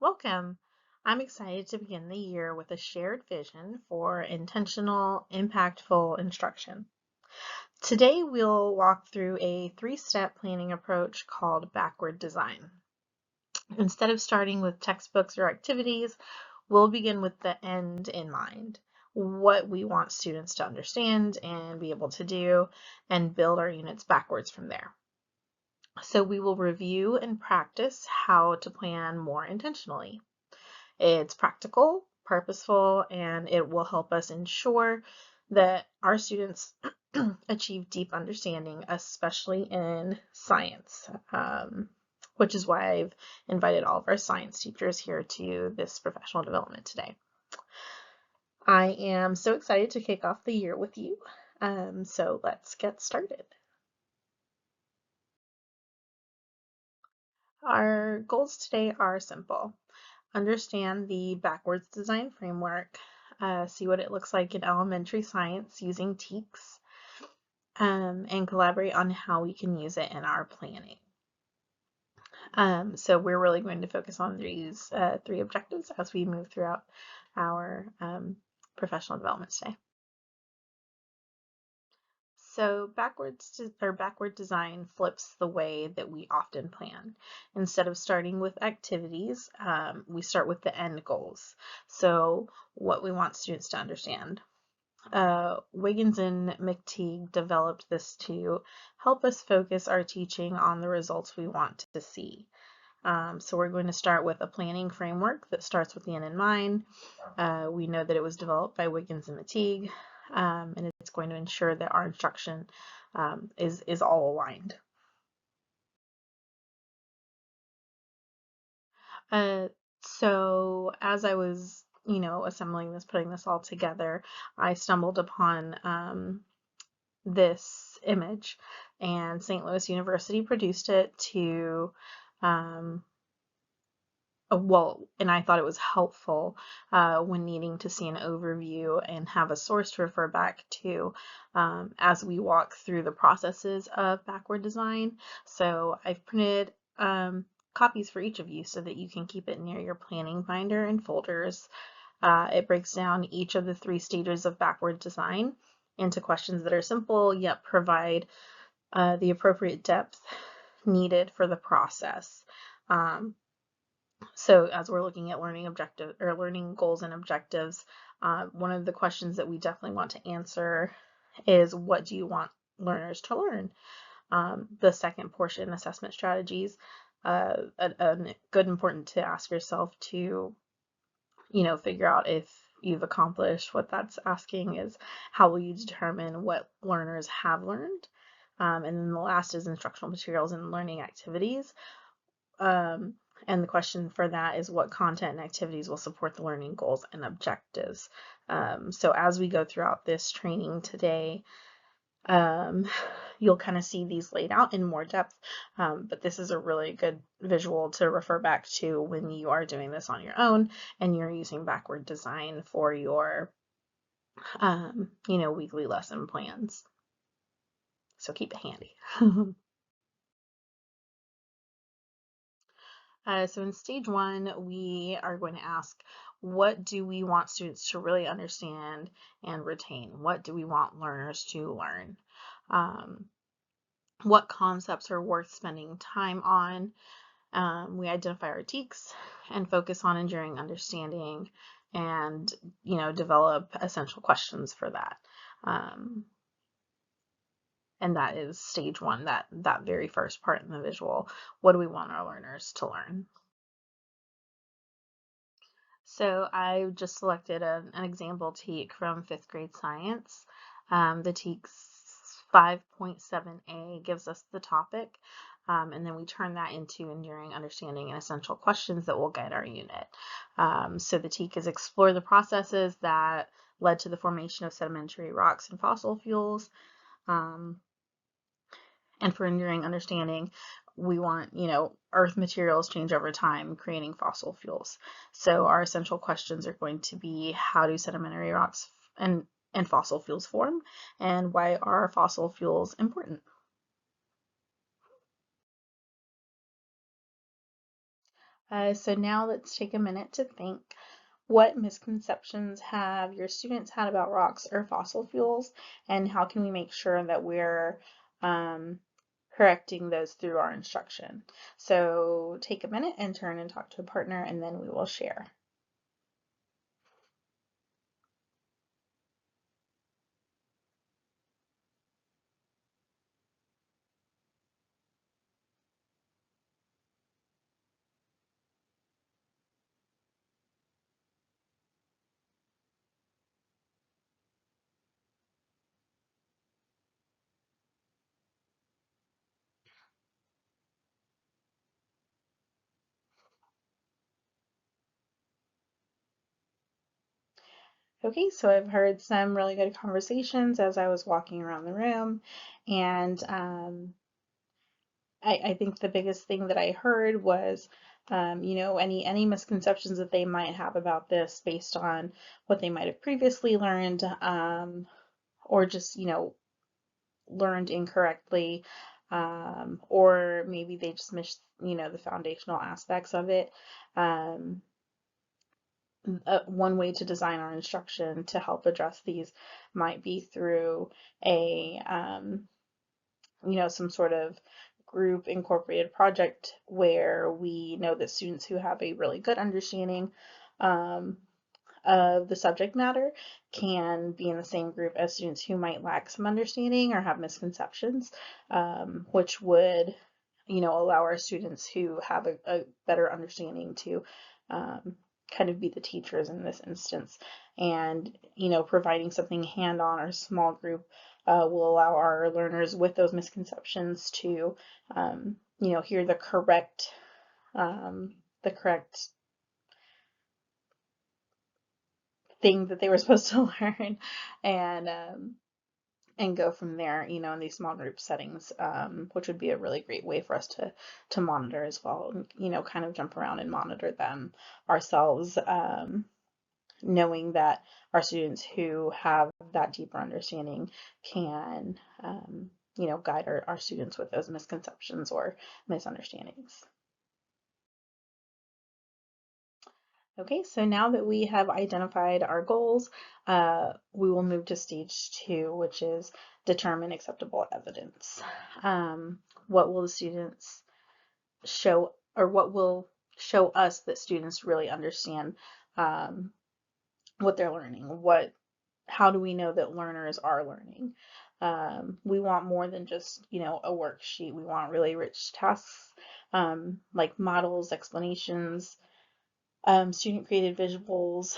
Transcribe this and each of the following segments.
Welcome. I'm excited to begin the year with a shared vision for intentional, impactful instruction. Today, we'll walk through a three-step planning approach called backward design. Instead of starting with textbooks or activities, we'll begin with the end in mind, what we want students to understand and be able to do, and build our units backwards from there. So we will review and practice how to plan more intentionally. It's practical, purposeful, and it will help us ensure that our students achieve deep understanding, especially in science, which is why I've invited all of our science teachers here to this professional development today. I am so excited to kick off the year with you. So let's get started. Our goals today are simple. Understand the backwards design framework, see what it looks like in elementary science using TEKS, and collaborate on how we can use it in our planning. So we're really going to focus on these three objectives as we move throughout our professional development today. So backward design flips the way that we often plan. Instead of starting with activities, we start with the end goals. So what we want students to understand. Wiggins and McTeague developed this to help us focus our teaching on the results we want to see. So we're going to start with a planning framework that starts with the end in mind. We know that it was developed by Wiggins and McTeague, and it's going to ensure that our instruction is all aligned. So as I was, assembling this, putting this all together, I stumbled upon this image, and St. Louis University produced it to and I thought it was helpful when needing to see an overview and have a source to refer back to as we walk through the processes of backward design. So I've printed copies for each of you so that you can keep it near your planning binder and folders. It breaks down each of the three stages of backward design into questions that are simple yet provide the appropriate depth needed for the process. So as we're looking at learning goals and objectives, one of the questions that we definitely want to answer is, what do you want learners to learn? The second portion, assessment strategies, good important to ask yourself to, figure out if you've accomplished what that's asking is, how will you determine what learners have learned? And then the last is instructional materials and learning activities. And the question for that is, what content and activities will support the learning goals and objectives? So as we go throughout this training today, you'll kind of see these laid out in more depth, but this is a really good visual to refer back to when you are doing this on your own and you're using backward design for your, weekly lesson plans. So keep it handy. So in stage one, we are going to ask, what do we want students to really understand and retain? What do we want learners to learn? What concepts are worth spending time on? We identify our TEKS and focus on enduring understanding and, develop essential questions for that. And that is stage one, that very first part in the visual. What do we want our learners to learn? So I just selected an example TEK from 5th grade science. The TEKS 5.7a gives us the topic, and then we turn that into enduring understanding and essential questions that will guide our unit. So the TEK is explore the processes that led to the formation of sedimentary rocks and fossil fuels. And for enduring understanding, we want, earth materials change over time, creating fossil fuels. So our essential questions are going to be, how do sedimentary rocks and fossil fuels form, and why are fossil fuels important? So now let's take a minute to think. What misconceptions have your students had about rocks or fossil fuels, and how can we make sure that we're um, correcting those through our instruction? So take a minute and turn and talk to a partner, and then we will share. Okay, so I've heard some really good conversations as I was walking around the room, and I think the biggest thing that I heard was, any misconceptions that they might have about this based on what they might have previously learned, or just, learned incorrectly, or maybe they just missed, the foundational aspects of it. Um, One way to design our instruction to help address these might be through a some sort of group incorporated project where we know that students who have a really good understanding um, of the subject matter can be in the same group as students who might lack some understanding or have misconceptions, which would, allow our students who have a better understanding to um, kind of be the teachers in this instance. And, providing something hand-on or small group will allow our learners with those misconceptions to, hear the correct thing that they were supposed to learn, and go from there, in these small group settings, which would be a really great way for us to monitor as well, and, kind of jump around and monitor them ourselves, knowing that our students who have that deeper understanding can, guide our students with those misconceptions or misunderstandings. Okay, so now that we have identified our goals, we will move to stage two, which is determine acceptable evidence. What will the students show, or what will show us that students really understand um, what they're learning? How do we know that learners are learning? We want more than just, a worksheet. We want really rich tasks, like models, explanations, student created visuals,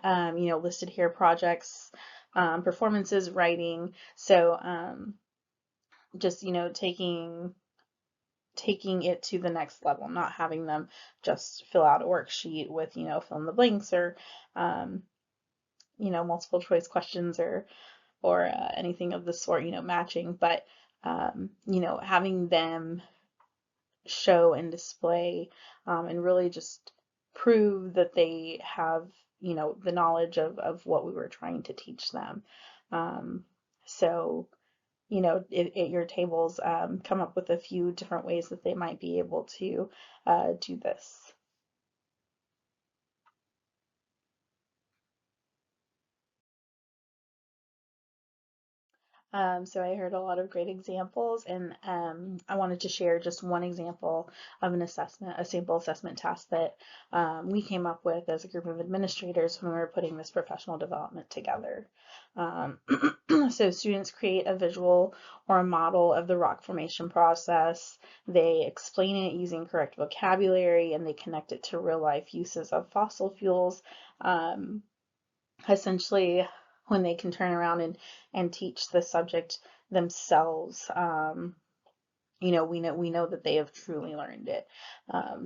listed here projects, performances, writing. So just, taking it to the next level, not having them just fill out a worksheet with, fill in the blanks or, um, multiple choice questions or anything of the sort, matching, but, having them show and display, and really just prove that they have, the knowledge of what we were trying to teach them. Um, so, at your tables, come up with a few different ways that they might be able to do this. So I heard a lot of great examples, and I wanted to share just one example of an assessment, a sample assessment task that we came up with as a group of administrators when we were putting this professional development together. Um, so students create a visual or a model of the rock formation process. They explain it using correct vocabulary, and they connect it to real life uses of fossil fuels. Um, Essentially, when they can turn around and teach the subject themselves, we know that they have truly learned it.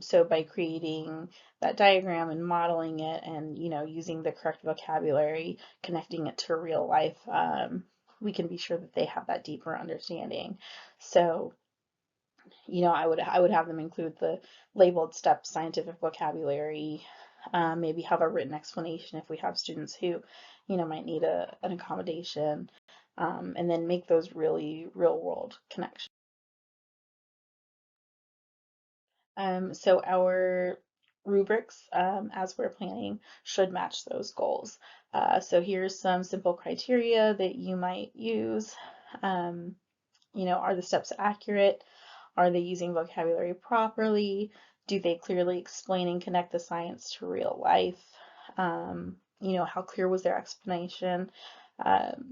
So by creating that diagram and modeling it, and using the correct vocabulary, connecting it to real life, we can be sure that they have that deeper understanding. So, I would have them include the labeled steps, scientific vocabulary, maybe have a written explanation if we have students who, might need an accommodation, and then make those really real world connections. So our rubrics as we're planning should match those goals. So here's some simple criteria that you might use. Um, are the steps accurate? Are they using vocabulary properly? Do they clearly explain and connect the science to real life? How clear was their explanation?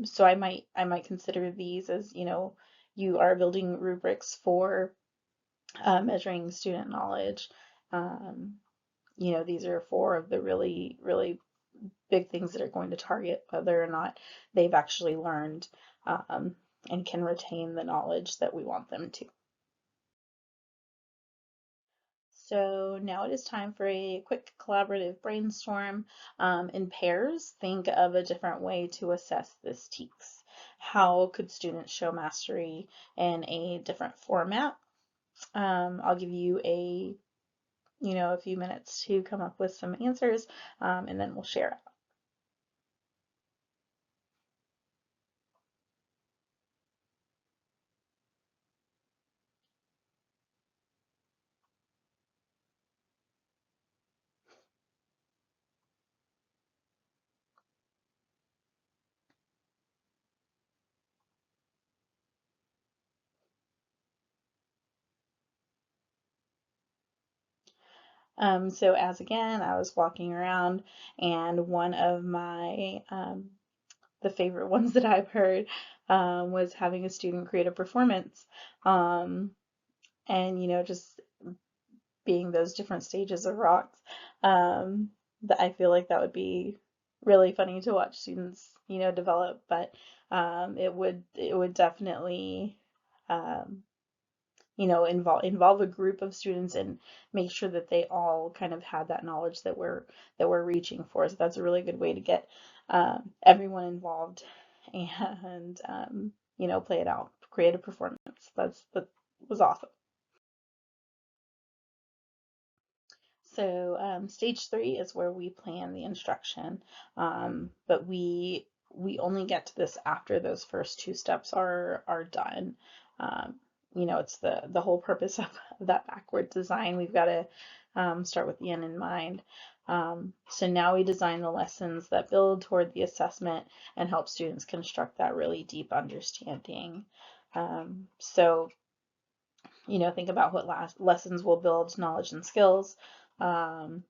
So I might consider these as, you are building rubrics for measuring student knowledge. Um, these are four of the really, really big things that are going to target whether or not they've actually learned um, and can retain the knowledge that we want them to. So now it is time for a quick collaborative brainstorm. In pairs, think of a different way to assess this TEKS. How could students show mastery in a different format? I'll give you a few minutes to come up with some answers, and then we'll share it. So as again, I was walking around, and one of my the favorite ones that I've heard was having a student create a performance, and just being those different stages of rocks. Um, that I feel like that would be really funny to watch students develop, but it would definitely um, involve a group of students and make sure that they all kind of had that knowledge that we're reaching for. So that's a really good way to get everyone involved and play it out, create a performance. That was awesome. So stage 3 is where we plan the instruction, but we only get to this after those first two steps are done. Um, it's the whole purpose of that backward design. We've got to start with the end in mind. So now we design the lessons that build toward the assessment and help students construct that really deep understanding. So think about what lessons will build knowledge and skills. Um,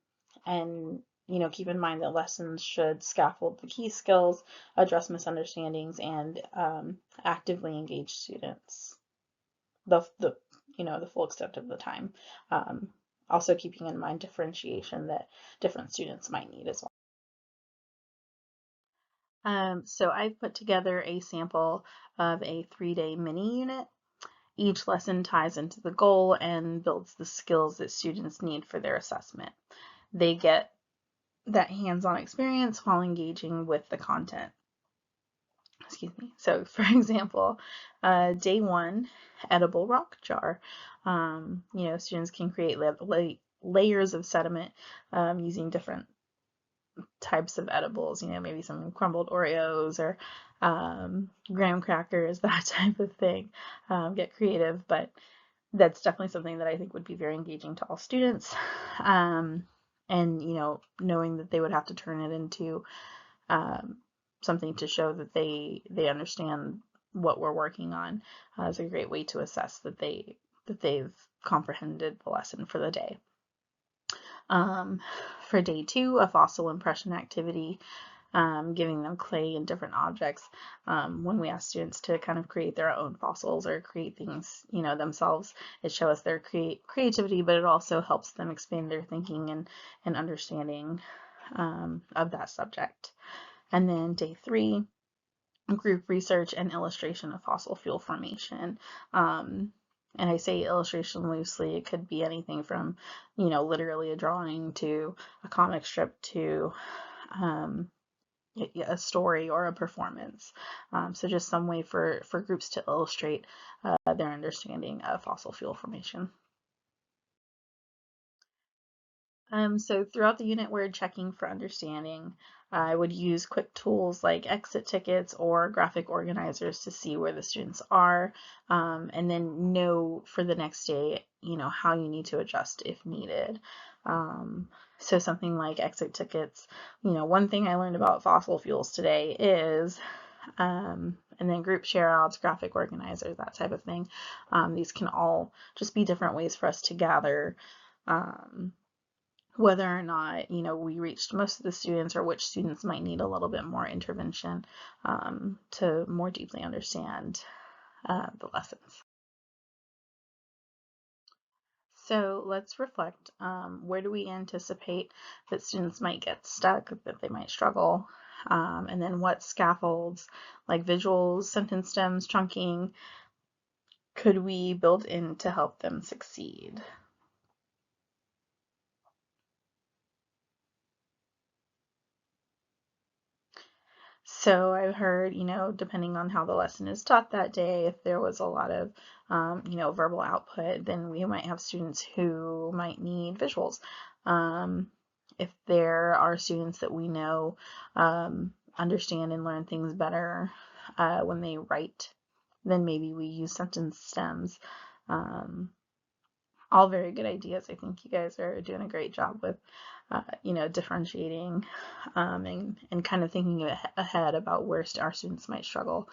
and, keep in mind that lessons should scaffold the key skills, address misunderstandings, and actively engage students the full extent of the time. Um, Also keeping in mind differentiation that different students might need as well. So I've put together a sample of a 3-day mini unit. Each lesson ties into the goal and builds the skills that students need for their assessment. They get that hands-on experience while engaging with the content. Excuse me. So, for example, day 1, edible rock jar. Students can create layers of sediment using different types of edibles, maybe some crumbled Oreos or graham crackers, that type of thing. Get creative, but that's definitely something that I think would be very engaging to all students. And knowing that they would have to turn it into um, something to show that they understand what we're working on is a great way to assess that they've comprehended the lesson for the day. Um, for day 2, a fossil impression activity, giving them clay and different objects. When we ask students to kind of create their own fossils or create things, themselves, it shows their creativity, but it also helps them expand their thinking and understanding of that subject. And then day 3, group research and illustration of fossil fuel formation. And I say illustration loosely, it could be anything from, literally a drawing to a comic strip to a story or a performance. So just some way for groups to illustrate their understanding of fossil fuel formation. So throughout the unit, we're checking for understanding. I would use quick tools like exit tickets or graphic organizers to see where the students are, and then know for the next day, how you need to adjust if needed. So something like exit tickets. One thing I learned about fossil fuels today is, and then group share outs, graphic organizers, that type of thing. These can all just be different ways for us to gather whether or not, we reached most of the students or which students might need a little bit more intervention to more deeply understand the lessons. So let's reflect. Where do we anticipate that students might get stuck, that they might struggle? And then what scaffolds, like visuals, sentence stems, chunking, could we build in to help them succeed? So I've heard, depending on how the lesson is taught that day, if there was a lot of, verbal output, then we might have students who might need visuals. If there are students that we know understand and learn things better when they write, then maybe we use sentence stems. Um, all very good ideas. I think you guys are doing a great job with, differentiating and kind of thinking ahead about where our students might struggle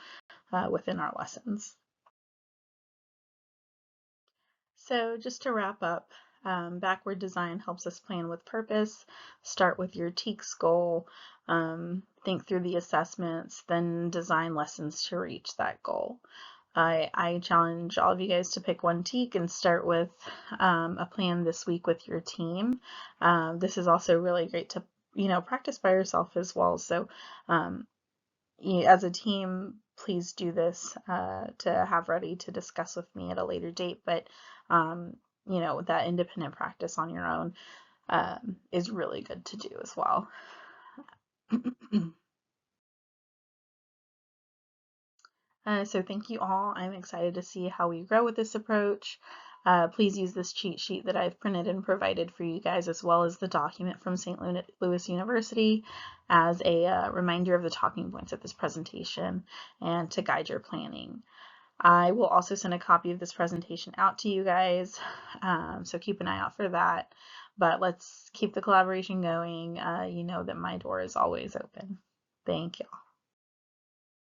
within our lessons. So just to wrap up, backward design helps us plan with purpose. Start with your TEKS goal, think through the assessments, then design lessons to reach that goal. I challenge all of you guys to pick one TEK and start with a plan this week with your team. This is also really great to, practice by yourself as well. So as a team, please do this to have ready to discuss with me at a later date. But, that independent practice on your own is really good to do as well. So thank you all. I'm excited to see how we grow with this approach. Please use this cheat sheet that I've printed and provided for you guys, as well as the document from St. Louis University as a reminder of the talking points of this presentation and to guide your planning. I will also send a copy of this presentation out to you guys, so keep an eye out for that. But let's keep the collaboration going. You know that my door is always open. Thank you.